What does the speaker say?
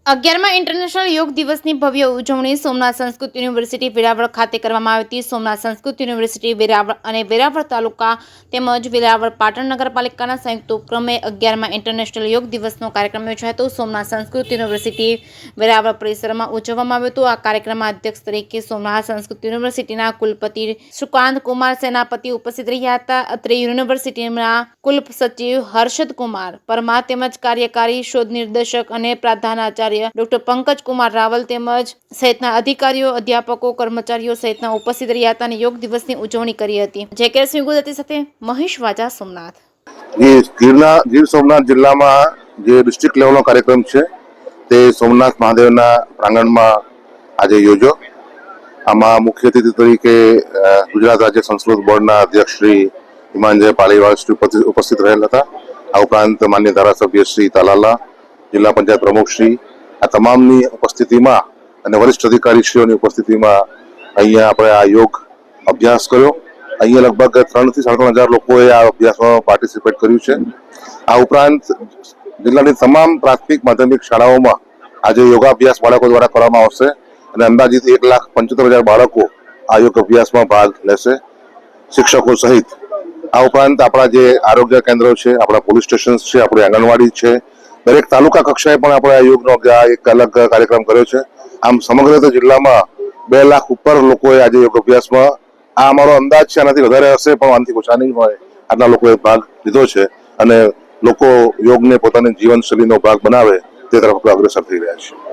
11મા international યોગ દિવસની ભવ્ય ઉજવણી સોમનાથ સંસ્કૃત યુનિવર્સિટી વેરાવળ ખાતે કરવામાં આવી હતી। સોમનાથ સંસ્કૃત યુનિવર્સિટી વેરાવળ અને વેરાવળ તાલુકા તેમજ વેરાવળ પાટણ નગરપાલિકાના સંયુક્ત ઉપક્રમે 11મા ઇન્ટરનેશનલ યોગ દિવસનો કાર્યક્રમ યોજાયો હતો। સોમનાથ સંસ્કૃત યુનિવર્સિટી વેરાવળ પરિસરમાં ઉજવવામાં આવ્યો હતો। આ કાર્યક્રમમાં અધ્યક્ષ તરીકે સોમનાથ સંસ્કૃત યુનિવર્સિટીના કુલપતિ સુકાંત કુમાર સેનાપતિ ઉપસ્થિત રહ્યા હતા। અત્રે યુનિવર્સિટીના કુલપ સચિવ હર્ષદ કુમાર પરમાર તેમજ કાર્યકારી શોધ નિર્દેશક અને પ્રધાનાચાર્ય ડોક્ટર પંકજ કુમાર રાવલ તેમજ સહિતના અધિકારીઓ, અધ્યાપકો, કર્મચારીઓ સહિતના ઉપસ્થિત રહ્યા હતા અને યોગ દિવસની ઉજવણી કરી હતી। જેકે સિંહ ગુજરાતી સાથે મહેશ વાજા, સોમનાથ। ગીર સોમનાથ જિલ્લામાં જે ડિસ્ટ્રિક્ટ લેવલનો કાર્યક્રમ છે તે સોમનાથ મહાદેવના પ્રાંગણમાં આજે યોજો। આમાં મુખ્ય અતિથિ તરીકે ગુજરાત રાજ્ય સંસ્કૃત બોર્ડના અધ્યક્ષ શ્રી હિમાંજય પાલીવાલ શ્રી ઉપસ્થિત રહેલ હતા। આ ઉપરાંત માન્ય ધારાસભ્ય શ્રી તાલાલા, જિલ્લા પંચાયત પ્રમુખ શ્રી, આ તમામની ઉપસ્થિતિમાં અને વરિષ્ઠ અધિકારીશ્રીઓની ઉપસ્થિતિમાં અહીંયા આપણે આ યોગ અભ્યાસ કર્યો। અહીંયા લગભગ 3,000 થી 3,500 લોકોએ આ અભ્યાસમાં પાર્ટિસિપેટ કર્યું છે। આ ઉપરાંત જિલ્લાની તમામ પ્રાથમિક માધ્યમિક શાળાઓમાં આજે યોગાભ્યાસ બાળકો દ્વારા કરવામાં આવશે અને અંદાજિત 1,75,000 બાળકો આ યોગ અભ્યાસમાં ભાગ લેશે, શિક્ષકો સહિત। આ ઉપરાંત આપણા જે આરોગ્ય કેન્દ્રો છે, આપણા પોલીસ સ્ટેશન છે, આપણી આંગણવાડી છે, દરેક તાલુકા કક્ષાએ પણ આપણે આ યોગનો એક અલગ કાર્યક્રમ કર્યો છે। આમ સમગ્ર જિલ્લામાં 2 લાખ ઉપર લોકોએ આજે યોગ અભ્યાસમાં, આ અમારો અંદાજ છે, આનાથી વધારે હશે પણ આનાથી ઓછા નહીં હોય, આટલા લોકોએ ભાગ લીધો છે અને લોકો યોગને પોતાની જીવનશૈલીનો ભાગ બનાવે તે તરફ અગ્રેસર થઈ રહ્યા છે।